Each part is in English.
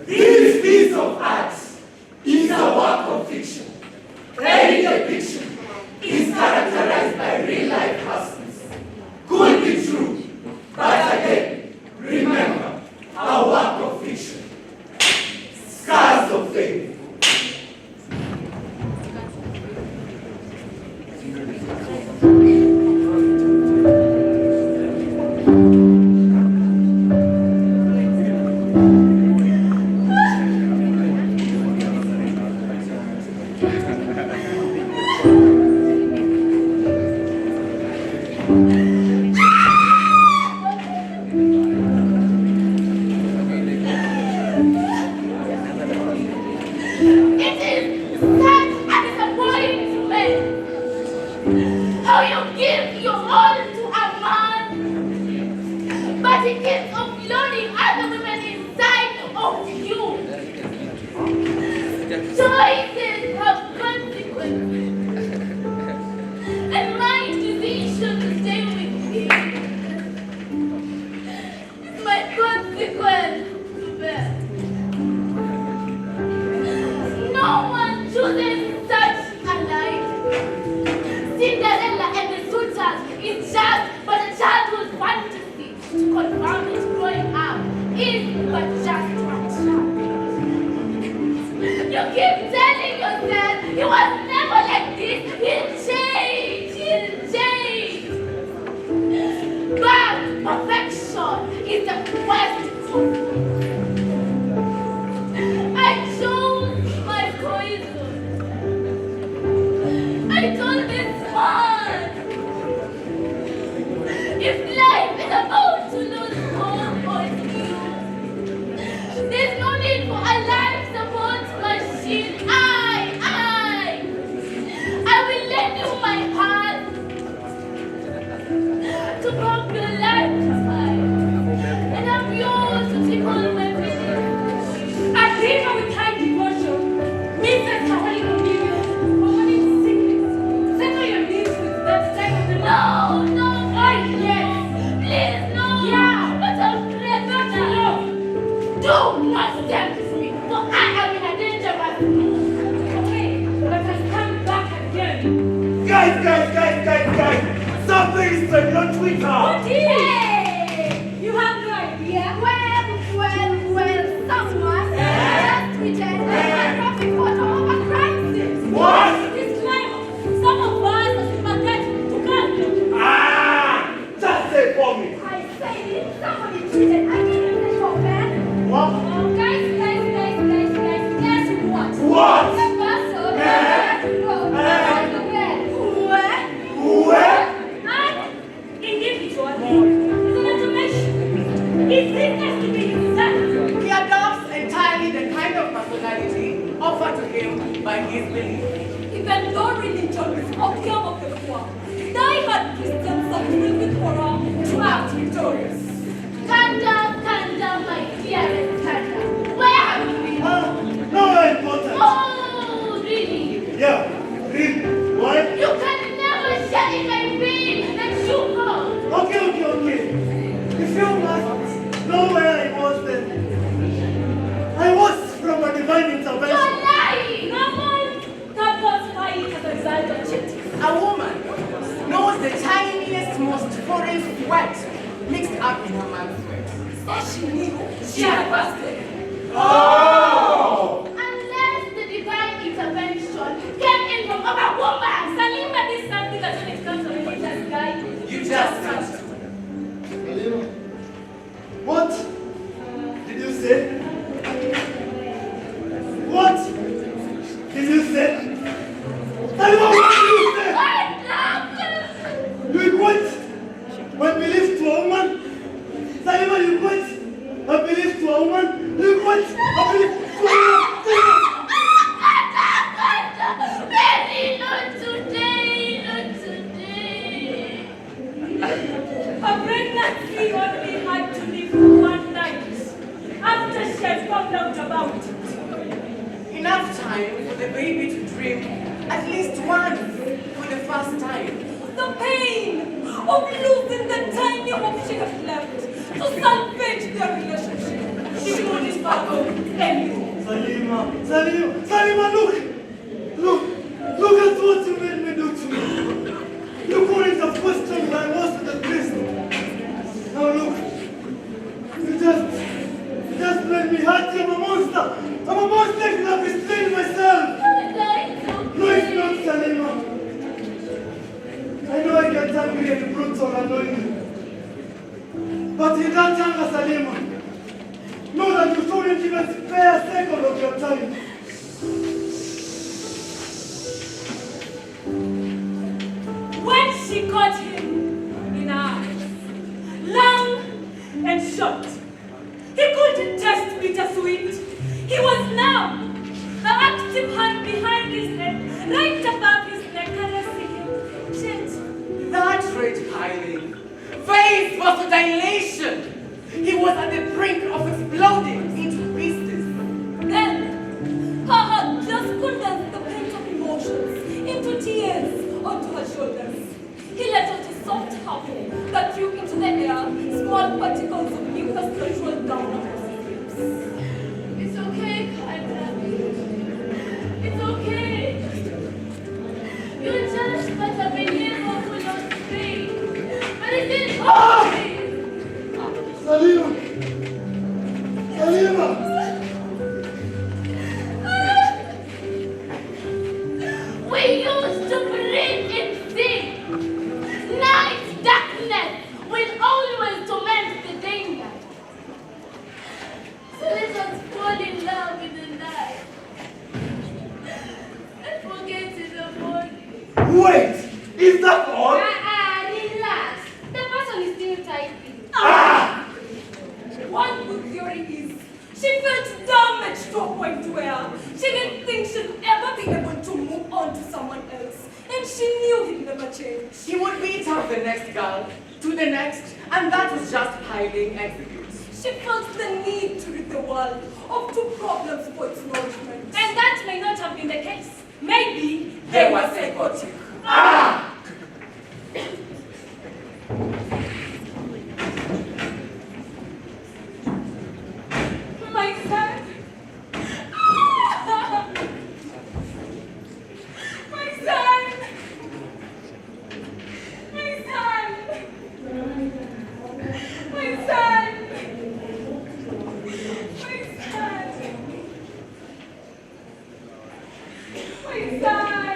This piece of art is a work of fiction. Any depiction is characterized by real-life hustles. Could be true, but again, remember, a work of fiction. Scars of faith. When belief to a woman, Salima, you quit. A belief to a woman. the pain of losing the tiny hope she had left to salvage their relationship. She couldn't battle anymore. Salima, look at what you made me do to me. Look what is the first time I was to the prison. Now look, you just made me hurt. I'm a monster. I'm a monster and I've restrained myself. No, it's not, Salima. I know I get angry and brutal and annoying. But in that anger, Salima, know that you shouldn't even spare a second of your time. When she caught him in her eyes, long and short, he couldn't just bittersweet. He was now the active hand behind his head, right above his neck, caressing him gently. That rage piling. Face was a dilation. He was at the brink of exploding into pieces. Then, her heart just condensed the pent-up emotions into tears onto her shoulders. He let out a soft howl that threw into the air small particles of mucus that rolled down across his lips. It's okay, Kyla. It's okay. You just might have been here for your pain, but it didn't hurt me. Salima! We used to breathe in sin. Night darkness will always torment the danger. So let us fall in love in the night and forget in the morning. Wait! Is that all? Relax. The person is still typing. One good theory is she felt damaged to a point where she didn't think she'd ever be able to move on to someone else. And she knew he'd never change. He would beat up the next girl, to the next, and that was just piling executes. She felt the need to rid the world of two problems for its nourishment. And that may not have been the case. Maybe They were psychotic. My son. My son. My son. My son. My son. My son.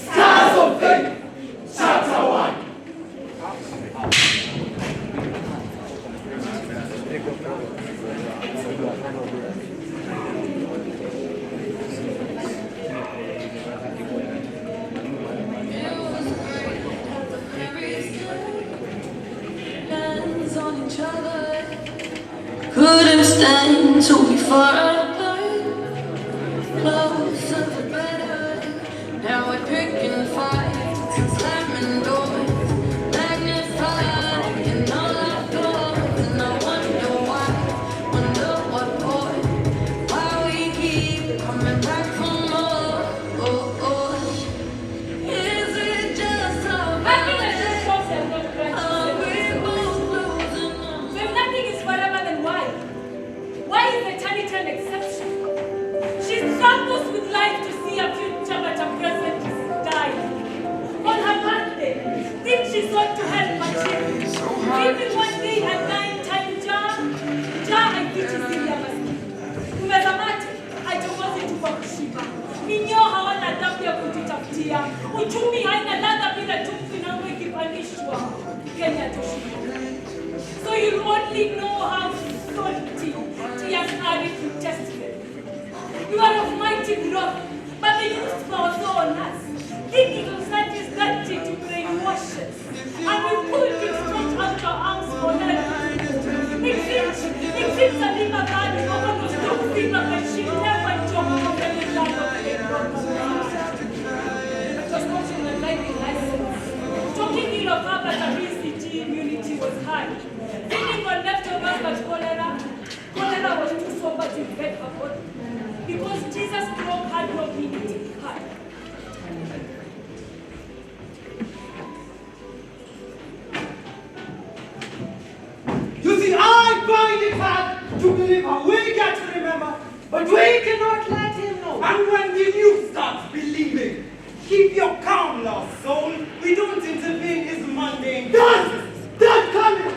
Stars of Faith, Chapter 1. Hands on each other, couldn't stand to be far apart. Closer for better. Now we're picking fights, slamming doors, magnifying all our flaws. And I wonder wonder what for, why we keep coming back for more. Is it just our Happiness is short and not Are we gratitude. both losing So if nothing is forever, then why? Why is eternity an exception? She struggles with life to see a future, but her present is dying. On her birthday, thinks she's ought to help her children. Giving one day a 9-time jar haikuchizia maskini. Kumeza mate, haitokozi tu kwa kushiba. Minyoo hawana damu ya kujitafutia. Uchumi haina ladha bila chumvi na ngwe ikipandishwa. Kenya tushiba. So you'll only know how salty tears are if you test them. You are of mighty growth, but the youth power so on us. Thinking of such is dirty to brainwash us. And we pulled you straight out our arms for help. It seems Salima God over was still fever, but she never jumped from the land of Hebron. about cholera. Cholera was too sober to invent a God. Because Jesus' stroke had no meaning in his heart. You see, I find it hard to believe her. We got to remember, but we cannot let him know. And when did you start believing? Keep your calm, lost soul. We don't intervene in his mundane. That's coming.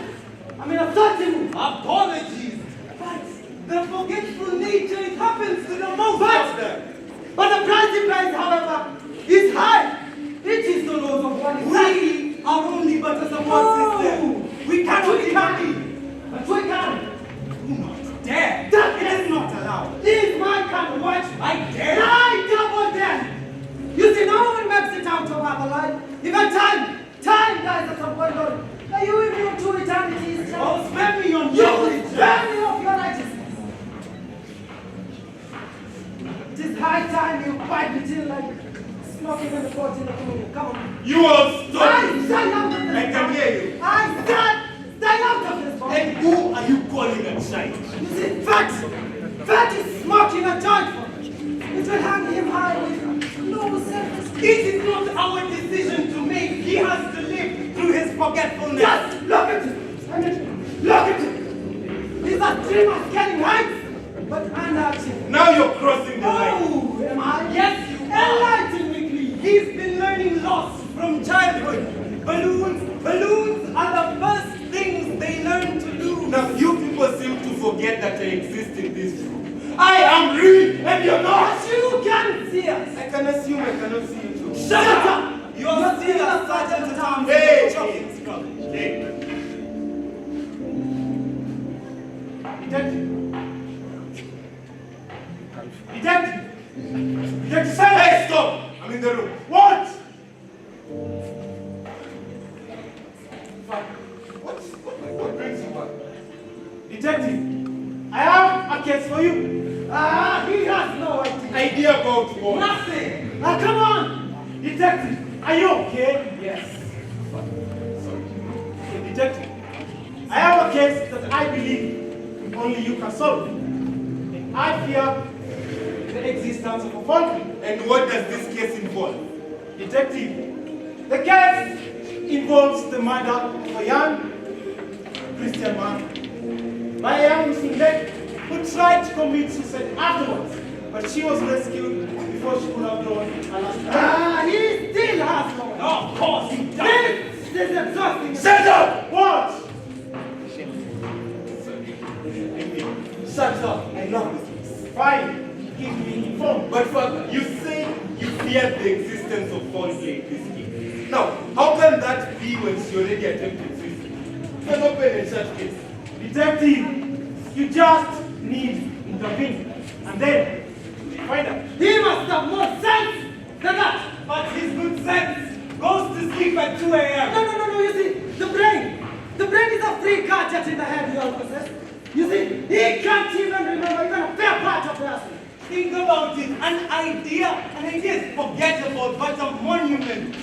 I mean, a certain Apologies. But the forgetful nature, it happens to the most of them. But the price, however, is high. It is the laws of one. We are only but a support system. We cannot be. But we can. Do not dare. That It is not allowed. Leave my camp, watch. I dare. I double dare. You see, no one makes it out of our life. Even time dies at some point. Lord. Are you immune to eternity's Oh, spare me on You your will spare me of your righteousness. It is high time you bite me till like smoking in the 14th of moon. Come on. You all stop. I stay out of this. I can hear you. I stay out of this. Body. And who are you calling a child? You see, fat is smoking a joint for me. It will hang him high with low self-esteem. It is not our decision to make. He has to live through his forgetfulness. Just look at him. I mean, look at him. He's a dreamer getting heights, but unachieved. Now you're crossing the line. Oh, am I? Yes, you are. Enlighten me, please. He's been learning lots from childhood. Balloons are the first things they learn to do. Now you people seem to forget that I exist in this room. I am real and you're not. But you can see us. I can assume I cannot see you too. Shut up. You're still a sergeant at arms. Hey, Chopping scrub. Hey. Detective, Hey, stop! I'm in the room. what? What brings you back? Detective, I have a case for you. He has no idea. Idea about what? Nothing. Come on. Detective, are you okay? Yes. Okay, detective, I have a case that I believe only you can solve. And I fear the existence of a fault. And what does this case involve? Detective, the case involves the murder of a young Christian man by a young Muslim lady who tried to commit suicide afterwards, but she was rescued before she could have drawn her last breath. He still has no. Of course he does. This is exhausting. Shut up! What? Shut up. I love this place. Fine. Keep me informed. But further, you say you feared the existence of foul play in this case. Now, how can that be when she already attempted suicide? You're not paying in such case. Detective, you just need intervene. And then you find out. He must have more sense than that. But his good sense goes to sleep at 2 a.m. No, you see, the brain is a free gadget in the head, you all possess. You see, he can't even remember even a fair part of the essay. Think about it. An idea is forgettable, but a monument.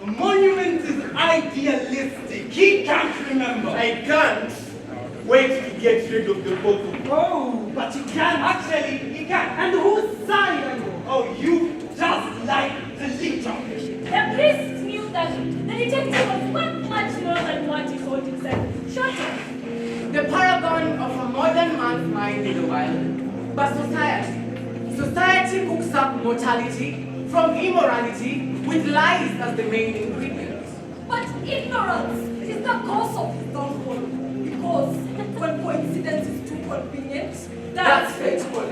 A monument is idealistic. He can't remember. I can't wait to get rid of the both of you. Oh, but you can. Actually, he can. And whose side are you? Oh, you just like the leader. The priest knew that the detective was not much more than what he called himself. Shut up. The paragon of a modern man's mind in the wild, but society. Society cooks up mortality from immorality with lies as the main ingredient. But ignorance is the cause of his downfall. Because when coincidence is too convenient, That's faithful.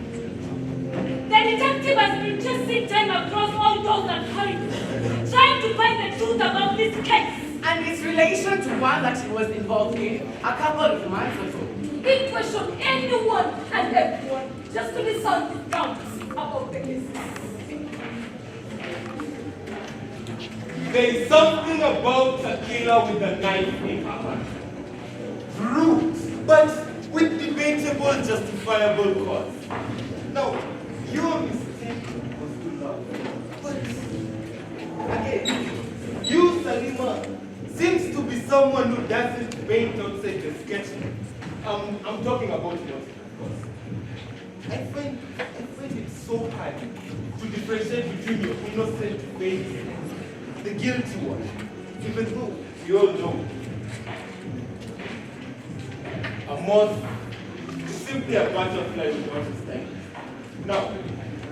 The detective has been chasing time across all doors and corridors, trying to find the truth about this case. And its relation to one that he was involved in a couple of months ago. He questioned anyone and everyone just to be sound his doubts about the case. There is something about a killer with a knife in her hand. Brute, but with debatable, justifiable cause. Now, your mistake was to love. But Again, you, Salima, seems to be someone who doesn't paint outside the sketchbook. I'm talking about yours, of course. I find it so hard to differentiate between your innocent face and the guilty one, even though you all know a moth is simply a butterfly without a sting. Now,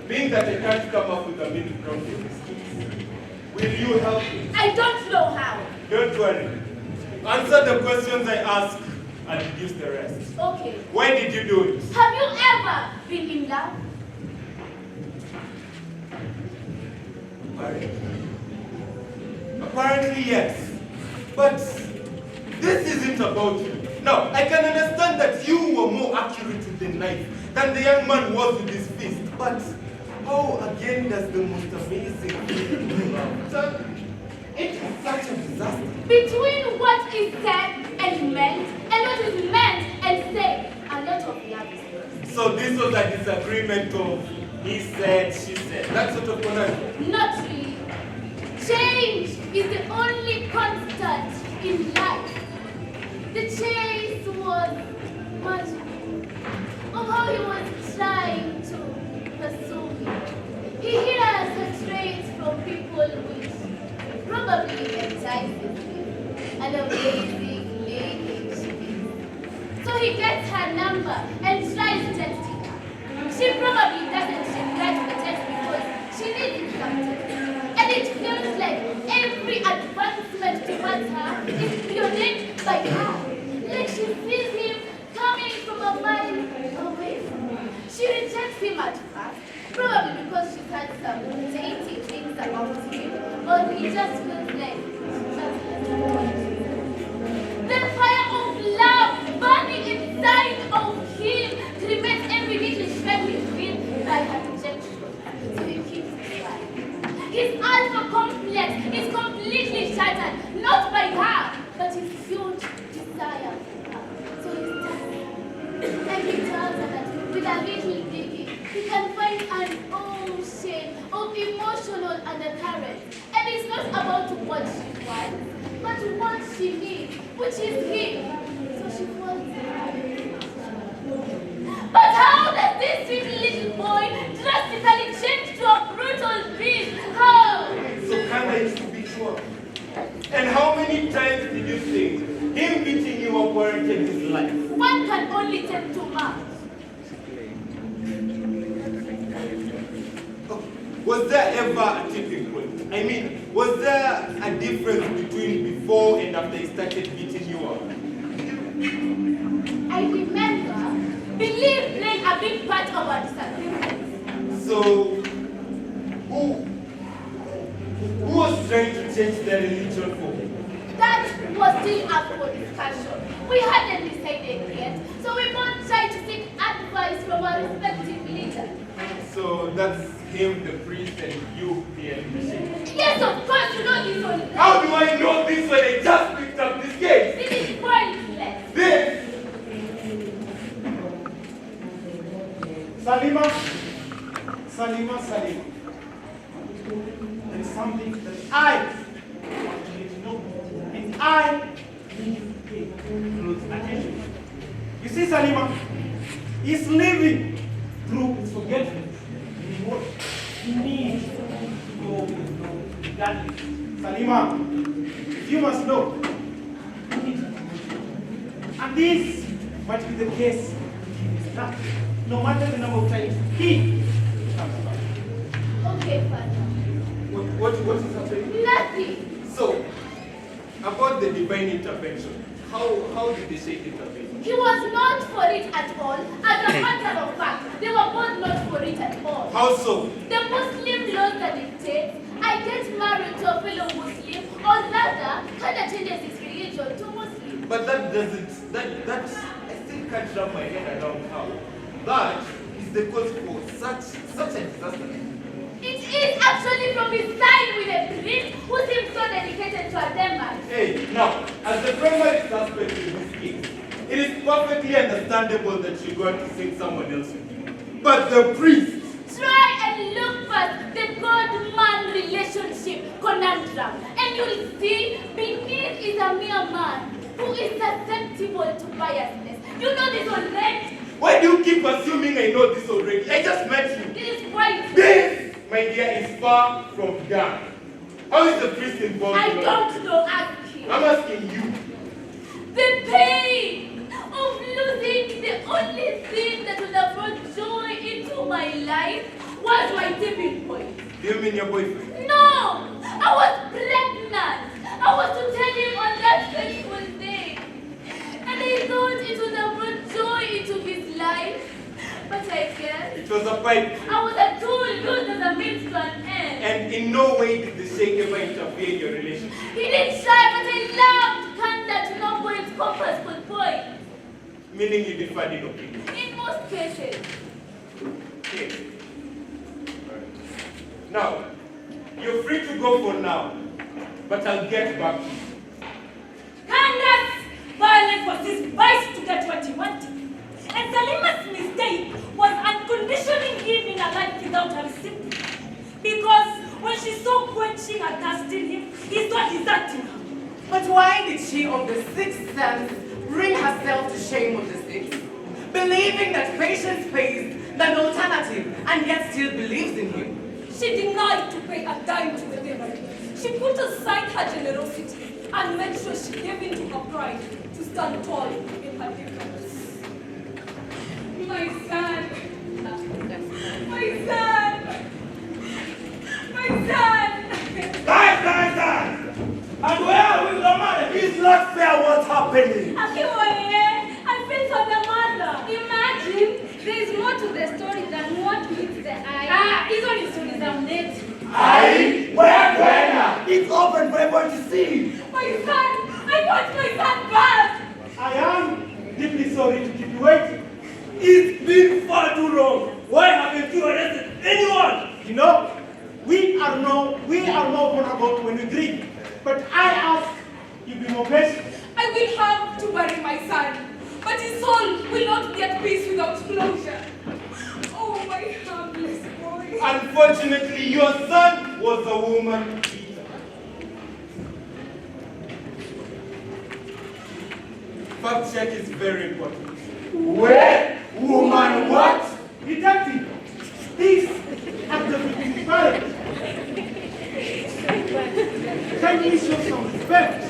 being that I can't come up with a middle ground in this case, will you help me? I don't know how. Don't worry. Answer the questions I ask and deduce the rest. Okay. Why did you do it? Have you ever been in love? Apparently, yes. But this isn't about you. Now, I can understand that you were more accurate with the knife than the young man was with his fist. But how again does the most amazing thing turn into such a disaster? Between what is said and meant, and what is meant and said, a lot of love is lost. So this was a disagreement of he said, she said. That sort of conundrum. Not really. Change is the only constant in life. The chase was magical of how he was trying to pursue me. He hears her traits from people which probably entices him and a basic lady she is. So he gets her number and tries texting her. She probably doesn't regret the text because she needs something. And it feels like every advancement towards her is pioneered by her. Like she sees him coming from a mile away from her. She rejects him at first, probably because she's had some dainty things about him, or he just feels like she just has a point. The fire of love burning inside of him prevents every little shred he feels by her rejection. So he keeps trying. His alpha complex is completely shattered, not by her, but his huge desire for her. So he stands and he tells her that with a little digging, he can find an ocean of emotional undercurrents. And it's not about what she wants, but what she needs, which is him. So she falls in love. But how does this sweet little boy drastically change to a brutal beast? How? So Kanda used to beat you up. And how many times did you think him beating you up warranted his life? One can only take too much. Was there ever a tipping point? I mean, was there a difference between before and after he started beating you up? I remember belief playing a big part of our disagreement. So, who was trying to change their religion for him? That was still up for discussion. We hadn't decided yet, so we both tried to seek advice from our respective leaders. So that's him, the priest, and you, the electrician. Yes, of course, you know this one. How do I know this when I just picked up this case? This is pointless. This! Salima. There is something that I want you to know, and I need to pay close attention. You see, Salima is living through his forgetfulness. And what he needs to go with no regardless. Salima, you must know. And this might be the case with his life. No matter the number of times he comes back. Okay, Father. What is happening? Nothing. So, about the divine intervention, how did the Sheikh intervene? He was not for it at all. As a matter of fact, they were both not for it at all. How so? The Muslim laws that dictate I get married to a fellow Muslim, or rather, Kanda changes his religion to Muslim. But that doesn't, I still can't wrap my head around how. That is the cause for such a disaster. It is actually from his side with a priest who seems so dedicated to a demon. Hey, now, as the primary suspect in this case, it is perfectly understandable that you're going to sing someone else with you. But the priest! Try and look past the God-man relationship conundrum, and you'll see beneath is a mere man who is susceptible to biasness. You know this already. Why do you keep assuming I know this already? I just met you. This is quite. This, my dear, is far from done. How is the priest involved? I don't know, ask him. I'm asking you. The pain of losing the only thing that would have brought joy into my life was my tipping point. Do you mean your boyfriend? No! I was pregnant! I was to tell him on that fateful day. And I thought it would have brought joy into his life. But I guess It was a pipe. I was a tool used as a means to an end. And in no way did the sheikh ever interfere in your relationship. He didn't shy, but I loved candor to no point compass could point. Meaning you differed in opinion. In most cases. Okay. Now, you're free to go for now, but I'll get back to you. Candace! Violence was his vice to get what he wanted. And Salima's mistake was unconditioning him in a life without a receipt. Because when she saw quenching her thirst in him, he saw deserting her. But why did she, of the sixth sense, bring herself to shame of the sixth? Believing that patience pays than alternative, and yet still believes in him. She denied to pay a dime to the devil. She put aside her generosity and made sure she gave in to her pride to stand tall in her difference. My son! My son! My son! Guys! And where are we, the mother? It's not fair what's happening. Akiwaye, I feel for the mother. Imagine there is more to the story than what meets the eye. Hizo ni stories za mneti. Aye, where Gwenna? It's open for everyone to see. My son! I want my son back! I am deeply sorry to keep you waiting. It's been far too long. Why haven't you arrested anyone? You know, we are more vulnerable when we grieve. But I ask you be more patient. I will have to bury my son, but his soul will not get peace without closure. Oh, my harmless boy. Unfortunately, your son was a woman beater. Fact check is very important. Where? Woman what? Detective, this act of inspired. Can you show some respect?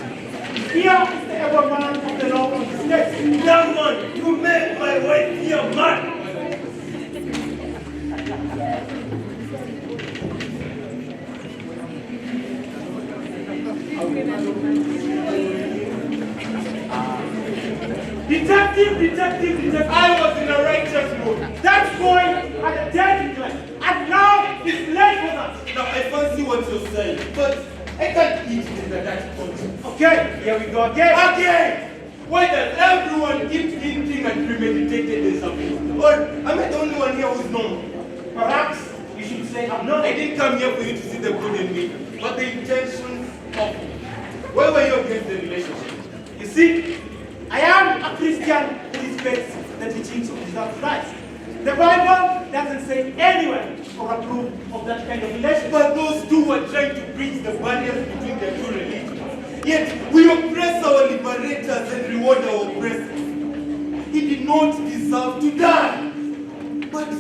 Here is the ever man of the law of the state. Young man, you made my wife your man. Detective, I was in a righteous mood. That boy had a dead decline, and now he's late for us. Now, I fancy what you're saying, but I can't eat it in the that point. Okay, here we go again. Again! Why does everyone keep hinting at premeditated something? Or am I the only one here who's normal? Perhaps you should say I'm not. I didn't come here for you to see the good in me, but the intentions of me. Why were you against the relationship? You see, I am a Christian who respects the teachings of Jesus Christ. The Bible doesn't say anywhere or approve of that kind of relationship. But those two were trying to bridge the barriers between their two religions. Yet we oppress our liberators and reward our oppressors. He did not deserve to die. But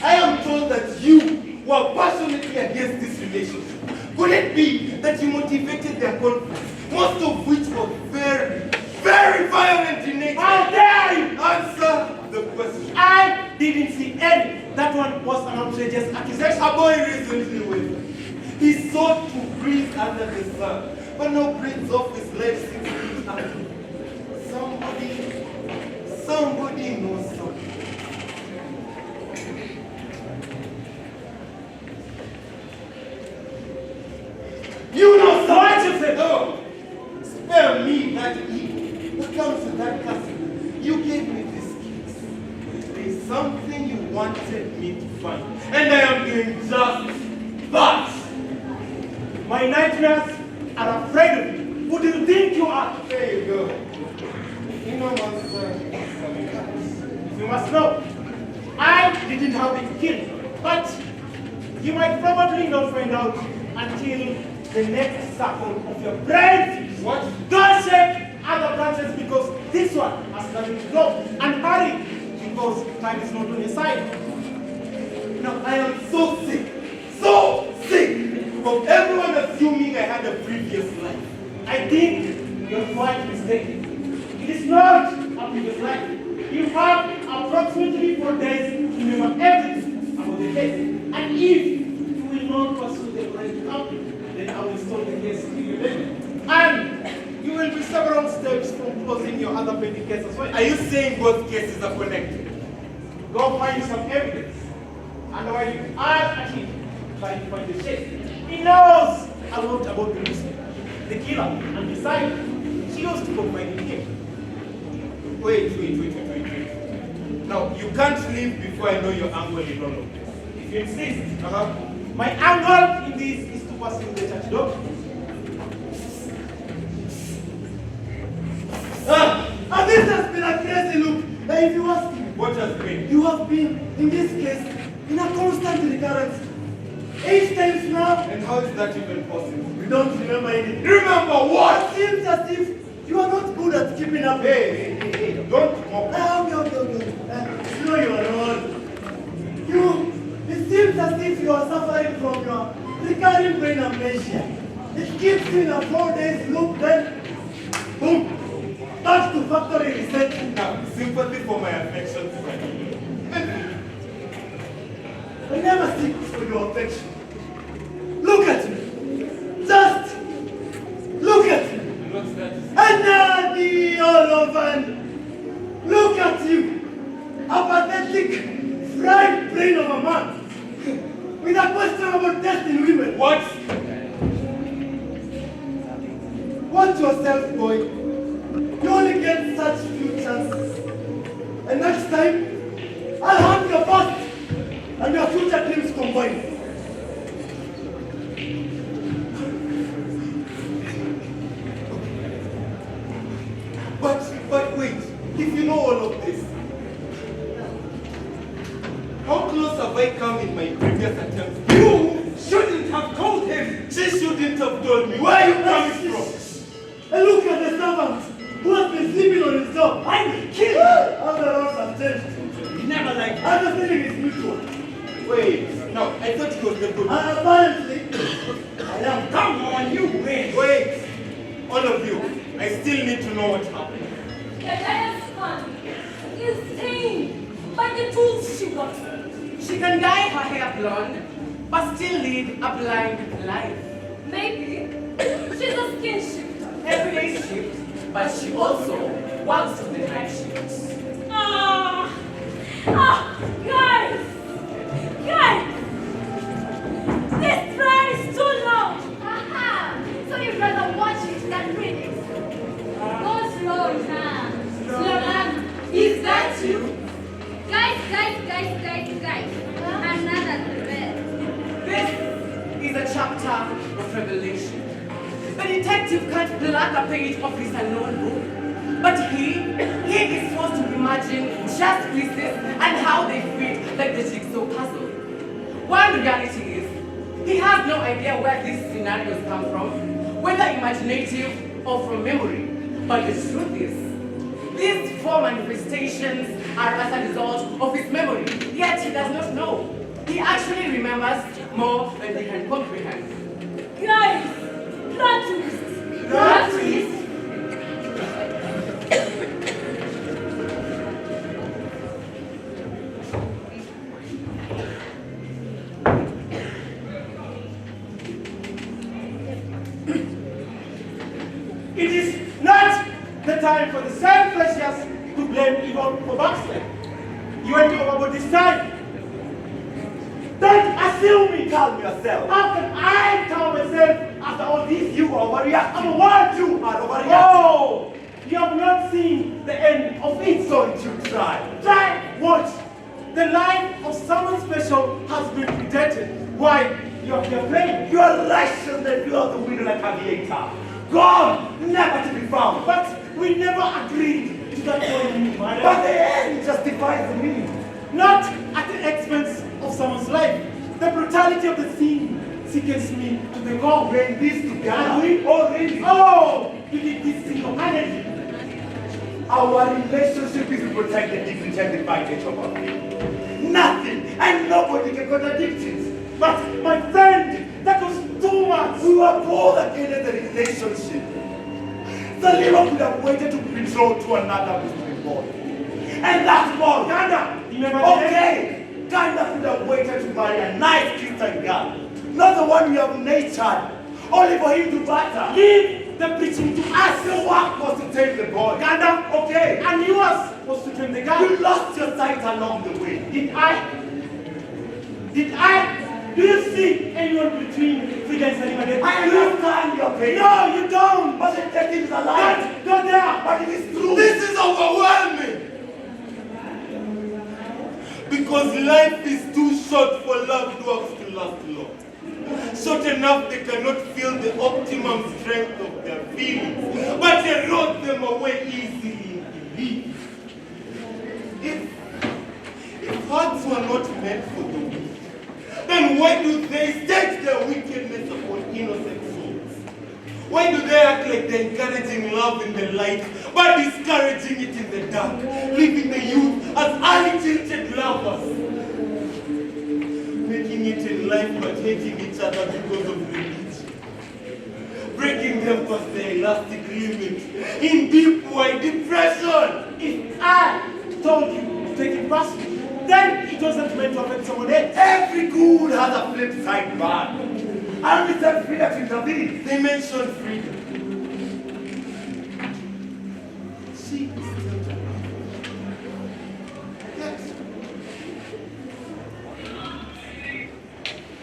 I am told that you were passionately against this relationship. Could it be that you motivated their conflict, most of which were very, very violent in nature? How dare you answer the question? I didn't see any. That one was an outrageous accusation. A boy recently with. He sought to breathe under the sun, but no breathes off his life 6 weeks after. Somebody knows something. You know so much of it, oh! Spare me that evil. What comes with that castle? You gave me this kiss. There's something you wanted me to find, and I am doing just that. My nightmares are afraid of you. Who do you think you are? There you go. You know what's you must know, I didn't have it killed, but You might probably not find out until the next circle of your brain. What? Don't shake other branches because this one has nothing to drop. And hurry because time is not on your side. Now, I am so sick of everyone assuming I had a previous life. I think you're quite mistaken. It is not a previous life. You have approximately 4 days to remember everything about the case. And if you will not pursue the correct path, then I will stop the case till you leave. And you will be several steps from closing your other pending case as well. Are you saying both cases are connected? Go find some evidence. Otherwise, you are at him trying to find the shade. He knows a lot about the mystery, the killer, and besides, she used to confide in him. Wait. Now, you can't leave before I know your angle in all of this. If you insist, my angle in this is to pursue the church door. And this has been a crazy look. Now, if you ask me, What has been? you have been, in this case, in a constant recurrence. 8 times now, And how is that even possible? we don't remember anything. Remember It what? seems as if you are not good at keeping up. Hey, don't mock. Okay. No, you are not. It seems as if you are suffering from your recurring brain amnesia. It keeps you in a 4 days loop, then, boom, back to factory reset. Now, sympathy for my affections. I never seek for your affection. Look at me. Just look at me. And what's that? And now the all over and look at you. A pathetic, fried brain of a man. With a questionable taste in women. What? Watch yourself, boy. You only get such few chances. And next time, I'll hunt your past and your future dreams combined. But wait, if you know all of this, how close have I come in my previous attempts? You shouldn't have told him! She shouldn't have told me! Where are you coming from? And look at the servant who has been sleeping on his job. I will kill you. How the roles have changed. Never like Understanding is mutual. Wait, no, I thought you was the good. And apparently, I am. Come on, you win! Wait! All of you, I still need to know what happened. The giant's son is stained by the tools she works with. She can dye her hair blonde, but still lead a blind life. Maybe she's a skin shifter. Every day shift, but she also works on the night shifts. Guys! This prayer is too long! Aha! So you'd rather watch it than read it? Go slow down. Slow down. Is that you? Guys. Another thread. This is a chapter of revelation. The detective can't black a page of his unknown book, but he is forced to imagine just pieces and how they fit like the jigsaw puzzle. One reality is, he has no idea where these scenarios come from, whether imaginative or from memory. But the truth is, these 4 manifestations are as a result of his memory, yet he does not know. He actually remembers more than he can comprehend. Guys! Plot twist! Plot twist? It is not the time for the self-righteous to blame evil for backslide. You went overboard this time. Don't assume me, calm yourself. How can I calm myself after all this? You overreact. I'm a what you are overreacting. Oh, you have not seen the end of it, so you try. Try what? The life of someone special has been predated. Why? You're here playing. You are righteous that you are the winner like aviator. God, never to be found. But we never agreed to that point, but the end justifies the meaning. Not at the expense of someone's life. The brutality of the scene sickens me to the core. Bring this together. And we already. Oh, you did this single-handedly. Our relationship is to protect the dignified nature of our faith. Nothing and nobody can contradict it. But my friend, that was too much. We were both against the relationship. Salima could have waited to be betrothed to another Muslim boy. And that's more. Ganda, remember okay. Ganda could have waited to marry a nice Christian girl. Not the one we have nurtured. Only for him to batter. Leave the preaching to us. Your work was to take the boy. Ganda, okay. And yours was to tame the girl. You lost your sight along the way. Did I? Do you see anyone between Frida and Salima? I understand your pain. No, you don't. But the detective is alive. Go there. But it is true. This is overwhelming. Because life is too short for loved ones to last long. Short enough they cannot feel the optimum strength of their feelings, but erode them away easily in belief. If hearts were not meant for the weak, then why do they stake their wickedness upon innocent souls? Why do they act like they're encouraging love in the light, but discouraging it in the dark, leaving the youth as early-tilted lovers, making it in life but hating each other because of religion, breaking them past their elastic limit in deep white depression? If I told you to take it personally, then it wasn't meant to affect someone else. Every good has a flip side bad. And we said freedom to intervene. They mentioned freedom. She is still yes.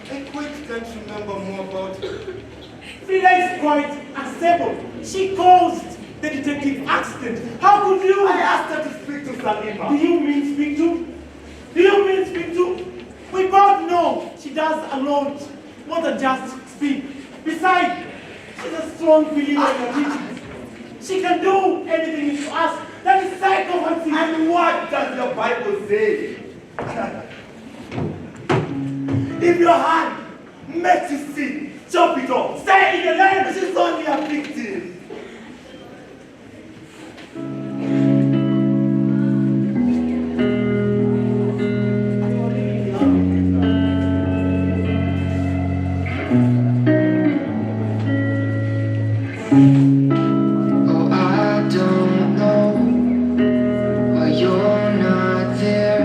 I quite can't remember more about her. Frida is quite unstable. She caused the detective accident. How could you? I asked her to speak to Salima. Do you mean speak to? Do you mean speak to? We both know she does a lot more than just speak. Besides, she's a strong believer in her teachings. She can do anything you ask. That is psychopathy. And what does your Bible say? If your hand makes you sin, chop it off. Stay in the lane. She's only a victim. Oh, I don't know why you're not there.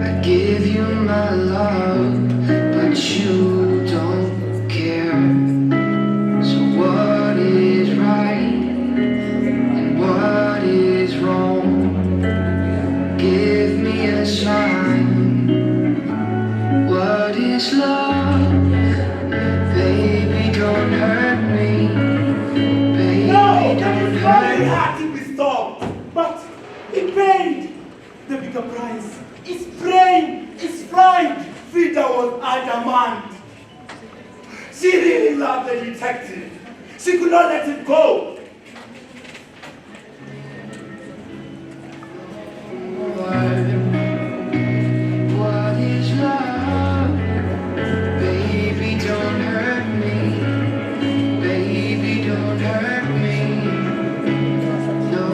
I give you my love, but you don't care. So what is right and what is wrong? Give me a sign. What is love? Baby, don't hurt me. No, that is very hard to be stopped. But he paid the bigger price. His brain is fried. Frida was adamant. She really loved the detective. She could not let him go. What is love? Baby, don't hurt me. Baby, don't hurt me. No.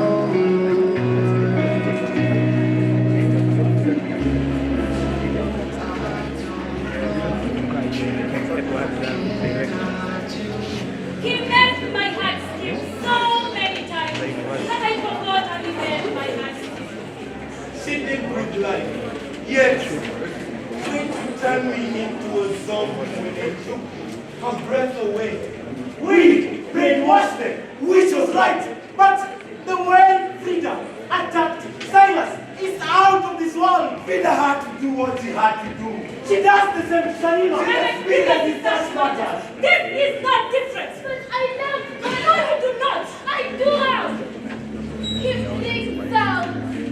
He made my heart skip so many times that I forgot how he made my heart skip. She did good life. Yet, trying to turn me into a zombie when they took her breath away. We brainwashed them, which was right. But the way Frida attacked Silas is out of this world. Frida had to do what she had to do. She does the same to Salima. This is such matters. This is not different. But I love No, you do not. I do love. He brings out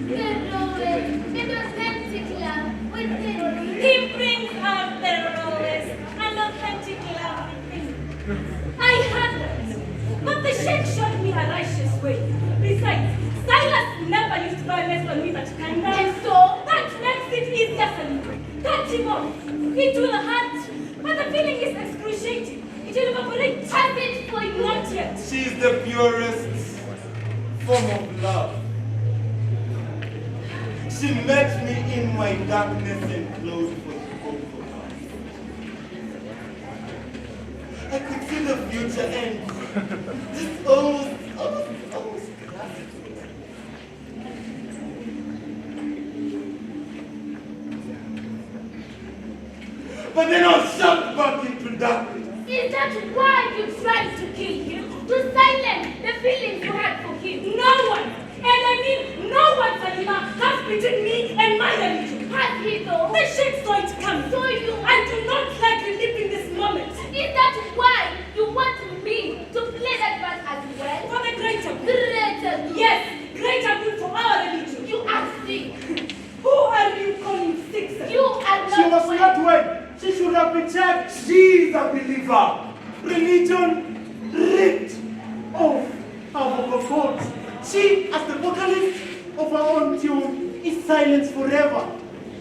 the lowest and authentic love within He brings out the rawest and authentic love within. I had that. But the sheikh showed me a righteous way. Besides, Silas never used violence on me that kind. And so, That makes it easier for me. Cut him off. It will hurt, but the feeling is excruciating. It will evaporate. Have it for you. Not yet. She's the purest form of love. She met me in my darkness and closed for the hope of us. I could see the future and just almost grasped it. But then I was shoved back into darkness. Is that why you tried to kill him? To silence the feelings you had for him? No one, and I mean no one, Salima, comes between me and my religion. Has he though? The sheikh saw it coming. So you... I do not like reliving this moment. Is that why you want me to play that part as well? For the greater good. Greater good. Yes, greater good for our religion. You are sick. Who are you calling sick, sir? You are not She was well. not well. She should have been checked. She is a believer. Religion ripped off our vocal cords. She, as the vocalist of her own tune, is silenced forever.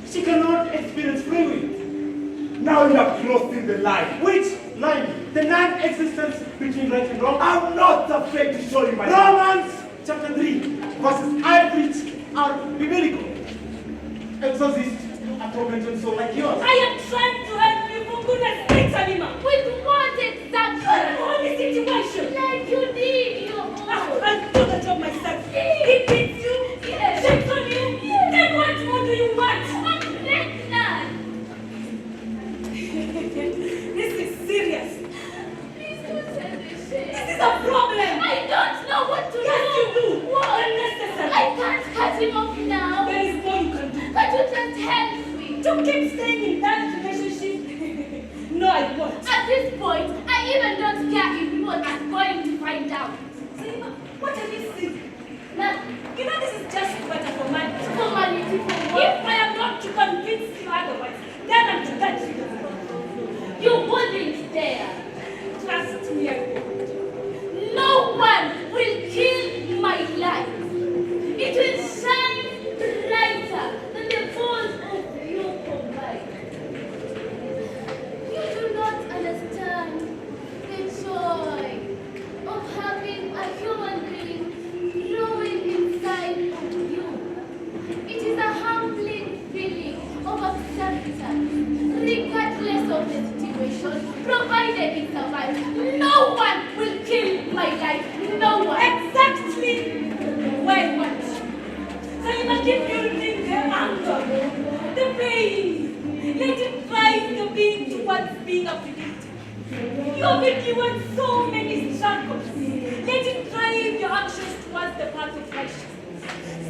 She cannot experience free will. Now you are crossing the line. Which line? The non-existence between right and wrong. I'm not afraid to show you my Romans chapter 3 verses I preach are biblical. Exorcist, a tormented soul like yours. I am trying to help you for goodness sake, Salima. With what exactly? Unholy situation. Like you did, you I'll do the job myself. He beats you. Yes. Checks on you. Then what more do you want? I'm pregnant. This is serious. Please don't say this shit. This is a problem. I don't know what to Yes, do. you do. What? Unnecessary. I can't cut him off now. There is more you can do. But you just help me. To keep staying in that relationship. No, I won't. At this point, I even don't care if people are going to find out. Salima, what are you saying? Nothing. You know this is just matter for money. Formality for If what? I am not to convince you otherwise, then I'm to let you. You wouldn't dare. Trust me, I won't. No one will kill my life. It will shine brighter than the both of you combined. You do not understand the joy of having a human being growing inside of you. It is a humbling feeling of acceptance, regardless of the situation, provided it survives. No one will kill my life. No one. Exactly. Why what? Salima, keep building the anger, the pain. Let it drive the being towards being a victim. You have been given so many struggles. Let it drive your actions towards the path of righteousness.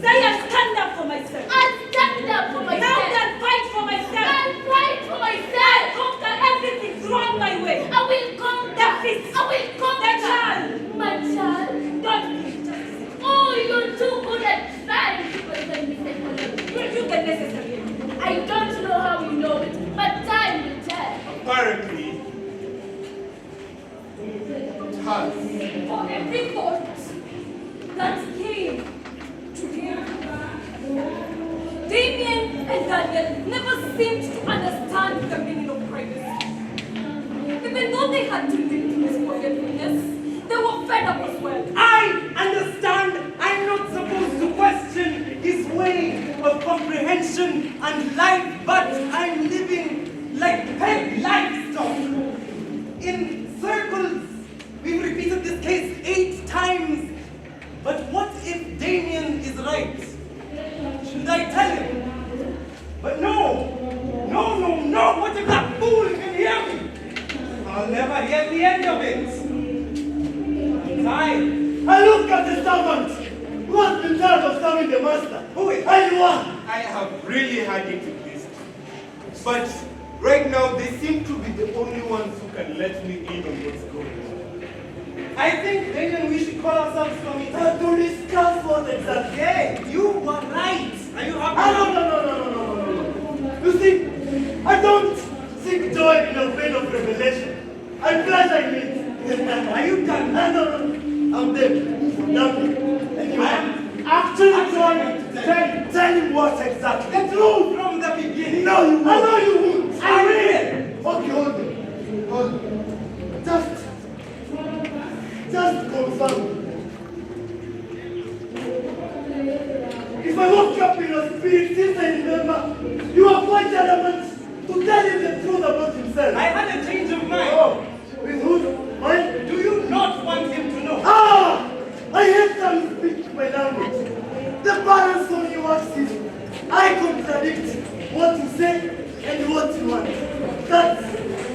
Say I stand up for myself. I'll stand up for myself. Now I'll fight for myself. I'll fight for I'll myself. conquer everything thrown my way. I will conquer. The fist. I will conquer. The child. My child. Don't be just. Oh, you're too good at trying to present me psychology. Will do the necessary. I don't know how you know it, but time will tell. Apparently, it has. For every thought that came to him, Damien and Daniel never seemed to understand the meaning of privacy. Even though they had to live in this forgetfulness, they were fed up as well. I understand. I'm not supposed to question his way of comprehension and life, but I'm living like pet livestock. In circles, we've repeated this case 8 times. But what if Damien is right? Should I tell him? But no! What if that fool can hear me? I'll never hear the end of it. I look at the servant who has been tired of serving the master. Who is? And you are. I have really had it with this. But right now, they seem to be the only ones who can let me in on what's going on. I think, Damien, we should call ourselves from it. To discuss what exactly. Yeah, you were right. Are you happy? No. You see, I don't seek joy in the vein of revelation. I pleasure in it. Are you done? No. I'm dead. And you I am actually trying to tell Tell him what exactly. the truth from the beginning. No, you won't. I know you won't. I will. Okay, hold on. Hold on. Just confirm. If I woke up in a spirit, since I remember, you are quite adamant to tell him the truth about himself. I had a change of mind. Oh, with who? Mine? Do you not want him to know? Ah! I hate how you speak my language. The balance on your axis. I contradict what you say and what you want.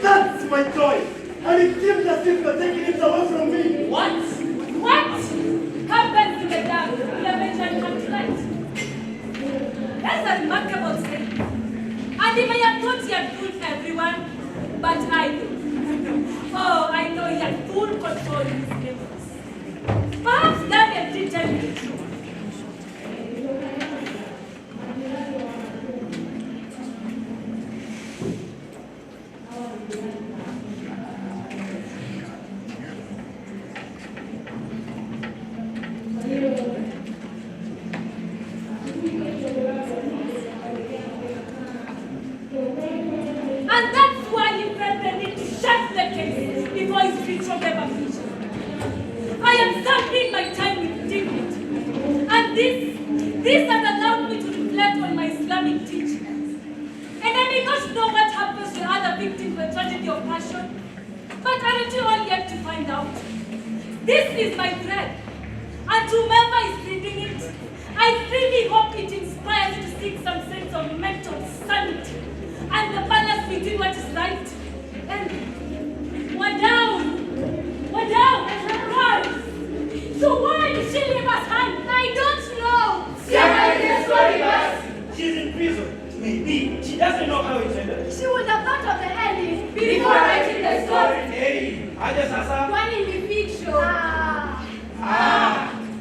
That's my choice. And it seems as if you're taking it away from me. What? What? Come back to the dark. You'll eventually come to light. That's a remarkable thing. And if I have thought you had fooled everyone, but I know. Oh, I know you had full control in his efforts. Perhaps Daniel did tell me the truth. And that's why he felt the need to shut the case before his future ever finished. I am serving my time with dignity. And this has allowed me to reflect on my Islamic teachings. And I may not know what happens to other victims of tragedy or passion, but aren't you all yet to find out? This is my thread. And to whomever is reading it, I really hope it inspires you to seek some sense of mental sanity and the balance between what is right and Wadao, guys. So why did she leave us hanging? I don't know. She's in prison. Maybe she doesn't know how it ended. She would have thought of the ending Before writing the story. Hey, Aja Sasa. One in the fiction.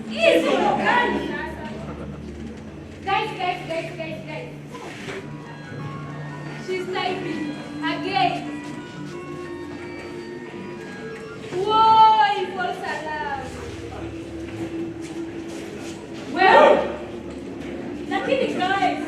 Easy, Ogani. Guys. She's typing again. Whoa, false alarm. Well, lakini guys,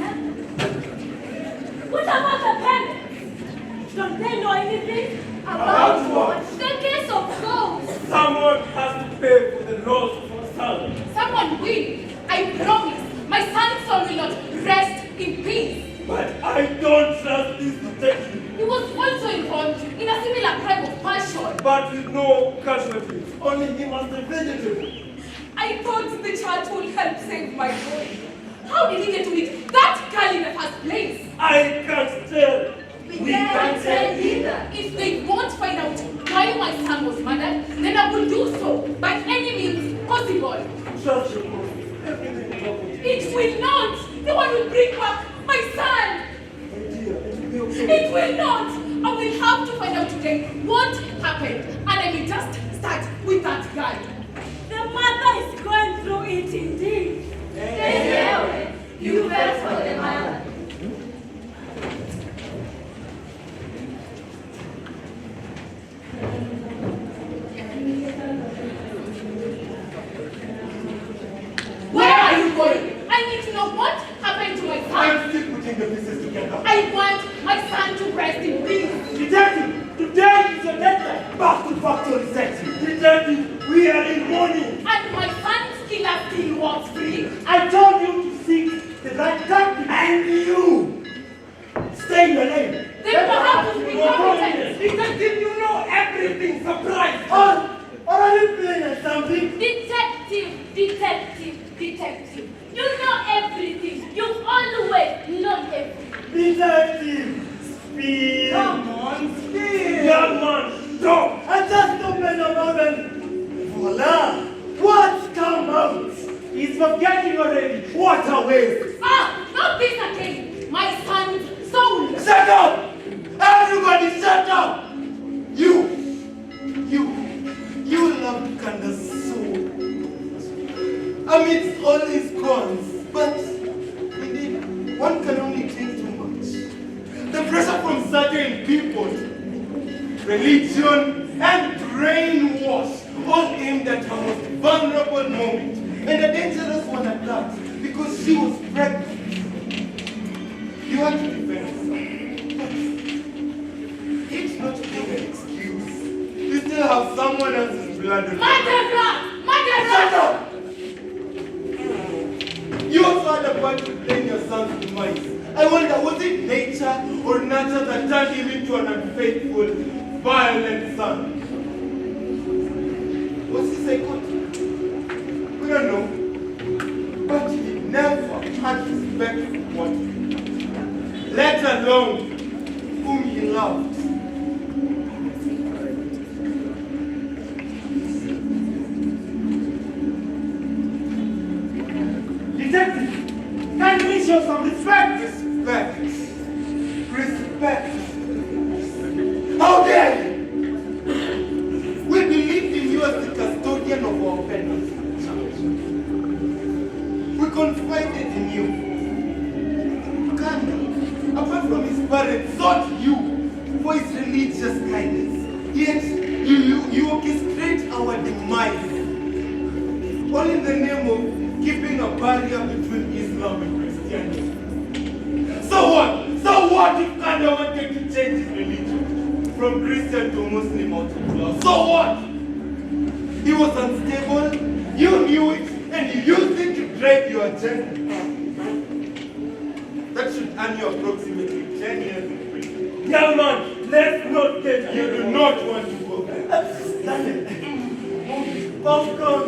what about the parents? Don't they know anything? About what? The case of ghosts. Someone has to pay for the loss of her son. Someone will. I promise. My son's soul will not rest in peace. But I don't trust this detective. He was also involved in a similar crime of passion. But with no casualties. Only him as the vegetable. I thought the church would help save my boy. How did he get to meet that girl in the first place? I can't tell. We can't tell either. If they won't find out why my son was murdered, then I will do so by any means possible. Trust your process. Everything will happen. It will not. No one will bring back my son. My dear, it will be okay. It will not. I will have to find out today what happened, and I will just start with that guy. The mother is going through it indeed. You fell for the mother. Where are you going? I need to know what happened to my son. I'm still putting the pieces together. I want my son to rest in peace. Detective, today is your deadline. Back to factory setting. Detective, we are in mourning. And my son's killer still walks free. I told you to seek the right tactic. And you stay in your lane. Then perhaps we Your become confidence. Detective, you know everything. Surprise! Or are you playing at something? Detective. You know everything. You've always known everything. Detective, speed. Come on, speak. Young man, stop. I just opened your mouth and voila. What's come out? He's forgetting already. What a waste. Not this again. My son's soul. Shut up! Everybody shut up! You love Kanda's soul amidst all his cons, but indeed, one can only drink too much. The pressure from certain people, religion, and brainwash all aimed at her most vulnerable moment, and a dangerous one at that, because she was pregnant. You had to defend yourself. He not being an excuse. You still have someone else's blood on you. Murderer! Shut up! You also had a part to play in your son's demise. I wonder, was it nature or nurture that turned him into an unfaithful, violent son? Was he psychotic? We don't know. But he never had respect for what he did, let alone whom he loved. Detective, can we show some respect? Respect. How dare you? We believed in you as the custodian of our penance. We confided in you. Kanda, apart from his parents, sought you for his religious kindness. Yet, you orchestrate our demise. All in the name of keeping a barrier between Islam and Christianity. So what? So what if Kanda wanted to change his religion from Christian to Muslim or to Islam? So what? He was unstable, you knew it, and you used it to drive your agenda. That should earn you approximately 10 years in prison. Young man, let's not get You do not want to go back. Popcorn.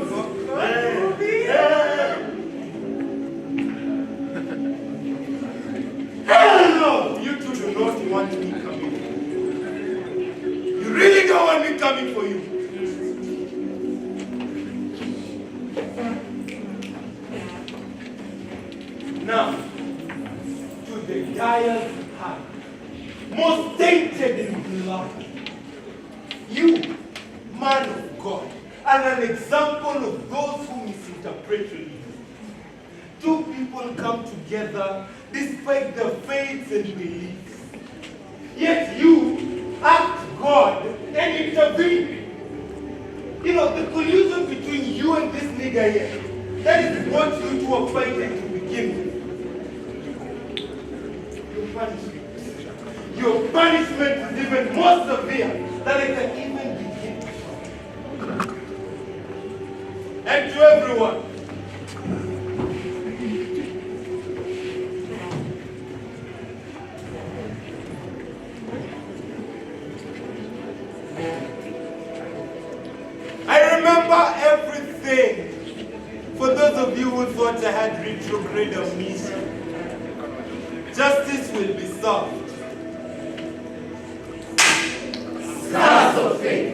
Hell no! You two do not want me coming. You really don't want me coming for you. Now, to the Dyer's heart, most tainted in blood, you, man of God, are an example of those who misinterpret religion. Two people come together despite their faiths and beliefs. Yet you act God and intervene. You know, the collusion between you and this nigga here, that is what you two are fighting to begin with. Your punishment is even more severe than I can even begin. And to everyone, I remember everything. For those of you who thought I had retrograde amnesia, justice will be served. Stars of fate,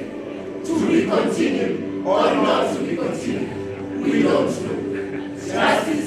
to be continued or not to be continued, we don't know. Justice